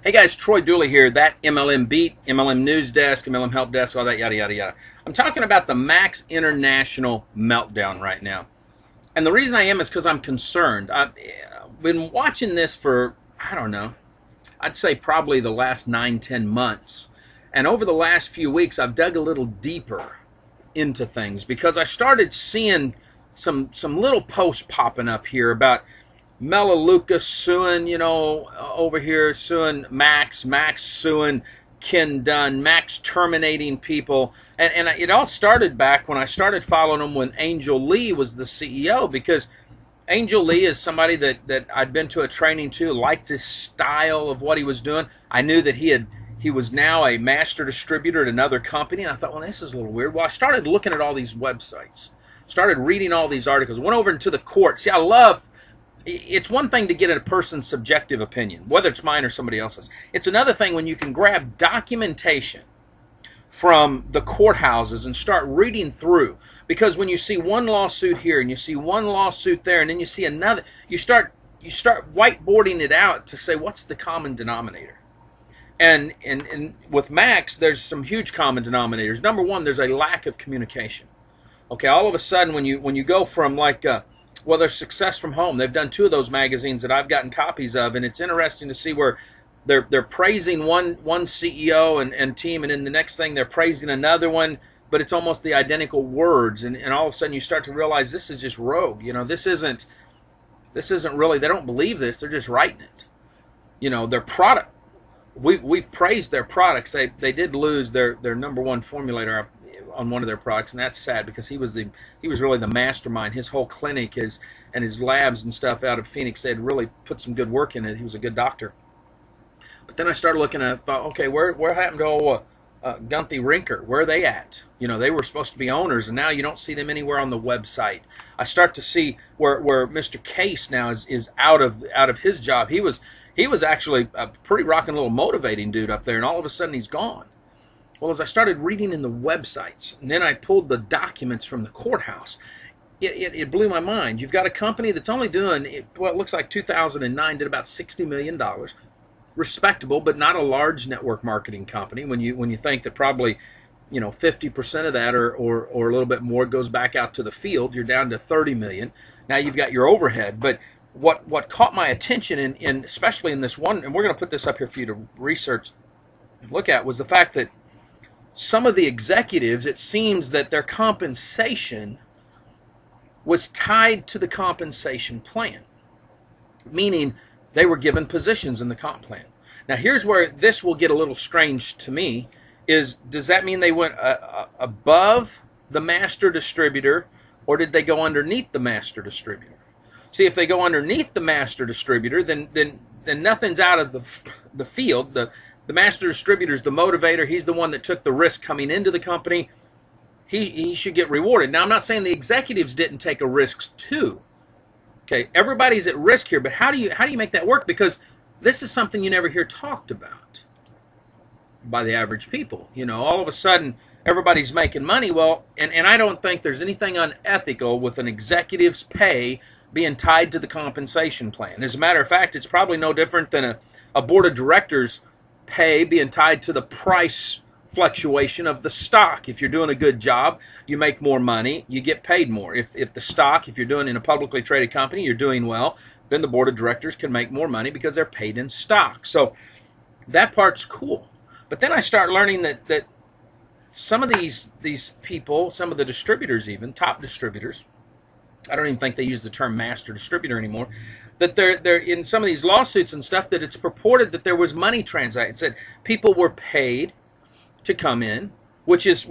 Hey guys, Troy Dooley here, that MLM Beat, MLM News Desk, MLM Help Desk, all that yada yada yada. I'm talking about the Max International Meltdown right now. And the reason I am is because I'm concerned. I've been watching this for, I don't know, I'd say probably the last 9-10 months. And over the last few weeks, I've dug a little deeper into things because I started seeing some little posts popping up here about Lucas suing, over here, suing Max suing Ken Dunn, Max terminating people. And it all started back when I started following him when Angel Lee was the CEO, because Angel Lee is somebody that I'd been to a training to, liked his style of what he was doing. I knew that he was now a master distributor at another company, and I thought, well, this is a little weird. Well, I started looking at all these websites, started reading all these articles, went over into the court. See, it's one thing to get a person's subjective opinion, whether it's mine or somebody else's. It's another thing when you can grab documentation from the courthouses and start reading through. Because when you see one lawsuit here and you see one lawsuit there and then you see another, you start whiteboarding it out to say, what's the common denominator? And with Max, there's some huge common denominators. Number one, there's a lack of communication. Okay, all of a sudden when you go from well, there's Success from Home. They've done 2 of those magazines that I've gotten copies of, and it's interesting to see where they're praising one CEO and team, and then the next thing they're praising another one, but it's almost the identical words, and all of a sudden you start to realize this is just rogue. This isn't really, they don't believe this, they're just writing it. Their product, we've praised their products. They did lose their number one formulator on one of their products, and that's sad because he was really the mastermind. His whole clinic and his labs and stuff out of Phoenix, they had really put some good work in it. He was a good doctor. But then I started looking at it, thought, okay, where happened to old Gunthy Rinker? Where are they at? They were supposed to be owners, and now you don't see them anywhere on the website. I start to see where Mr. Case now is out of his job. He was actually a pretty rocking little motivating dude up there, and all of a sudden he's gone. Well, as I started reading in the websites, and then I pulled the documents from the courthouse, it blew my mind. You've got a company that's only doing, well, it looks like 2009 did about $60 million. Respectable, but not a large network marketing company. When you think that probably 50% of that or a little bit more goes back out to the field, you're down to 30 million. Now you've got your overhead. But what caught my attention in especially in this one, and we're going to put this up here for you to research and look at, was the fact that some of the executives, it seems that their compensation was tied to the compensation plan, meaning they were given positions in the comp plan. Now here's where this will get a little strange to me, does that mean they went above the master distributor, or did they go underneath the master distributor? See, if they go underneath the master distributor, then nothing's out of the field. The master distributor is the motivator. He's the one that took the risk coming into the company. He should get rewarded. Now, I'm not saying the executives didn't take a risk too. Okay, everybody's at risk here, but how do you make that work? Because this is something you never hear talked about by the average people. All of a sudden everybody's making money. Well, and I don't think there's anything unethical with an executive's pay being tied to the compensation plan. As a matter of fact, it's probably no different than a board of directors' pay being tied to the price fluctuation of the stock. If you're doing a good job, you make more money, you get paid more. If the stock, if you're doing in a publicly traded company, you're doing well, then the board of directors can make more money because they're paid in stock. So that part's cool. But then I start learning that some of these people, some of the distributors, even top distributors, I don't even think they use the term master distributor anymore, that they're in some of these lawsuits and stuff, that it's purported that there was money transacted. It said people were paid to come in, which is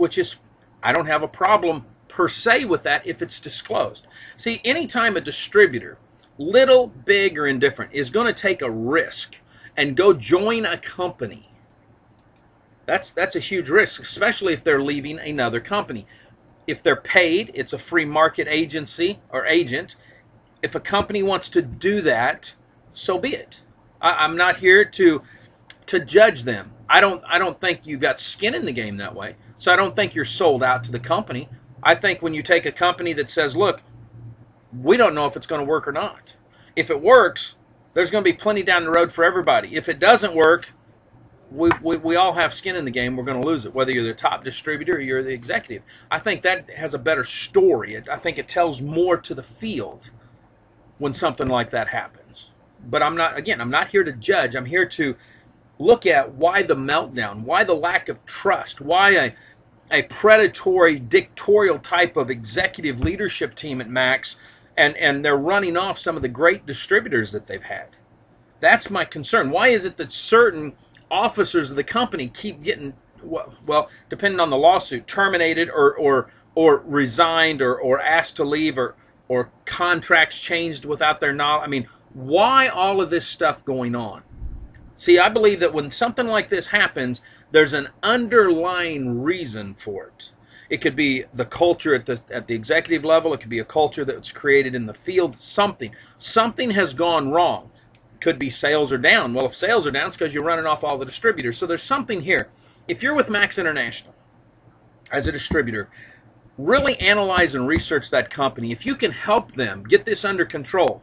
I don't have a problem per se with that if it's disclosed. See, anytime a distributor, little, big, or indifferent, is going to take a risk and go join a company, that's a huge risk, especially if they're leaving another company. If they're paid, it's a free market agency or agent. If a company wants to do that, so be it. I'm not here to judge them. I don't think you've got skin in the game that way. So I don't think you're sold out to the company. I think when you take a company that says, look, we don't know if it's going to work or not. If it works, there's going to be plenty down the road for everybody. If it doesn't work, we all have skin in the game. We're going to lose it, whether you're the top distributor or you're the executive. I think that has a better story. I think it tells more to the field when something like that happens. But I'm not here to judge. I'm here to look at why the meltdown, why the lack of trust, why a predatory, dictatorial type of executive leadership team at Max, and they're running off some of the great distributors that they've had. That's my concern. Why is it that certain officers of the company keep getting, well, depending on the lawsuit, terminated or resigned or asked to leave or contracts changed without their knowledge? I mean, why all of this stuff going on? See, I believe that when something like this happens, there's an underlying reason for it. It could be the culture at the executive level. It could be a culture that's created in the field. Something has gone wrong. Could be sales are down. Well, if sales are down, it's because you're running off all the distributors. So there's something here. If you're with Max International as a distributor, really analyze and research that company. If you can help them get this under control,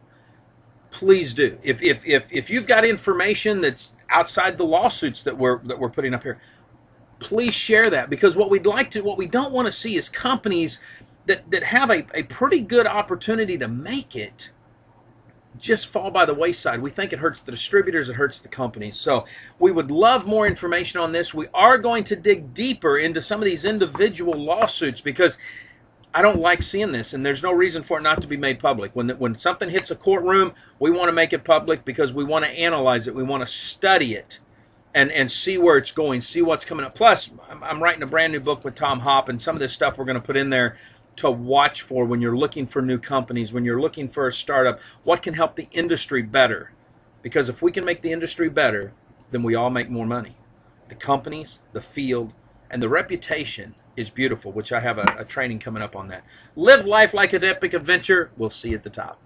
please do. If you've got information that's outside the lawsuits that we're putting up here, please share that, because what we don't want to see is companies that have a pretty good opportunity to make it just fall by the wayside. We think it hurts the distributors, it hurts the companies. So we would love more information on this. We are going to dig deeper into some of these individual lawsuits, because I don't like seeing this, and there's no reason for it not to be made public. When something hits a courtroom, we want to make it public because we want to analyze it. We want to study it and see where it's going, see what's coming up. Plus, I'm writing a brand new book with Tom Hopp, and some of this stuff we're going to put in there to watch for when you're looking for new companies, when you're looking for a startup. What can help the industry better? Because if we can make the industry better, then we all make more money. The companies, the field, and the reputation is beautiful, which I have a training coming up on that. Live life like an epic adventure. We'll see you at the top.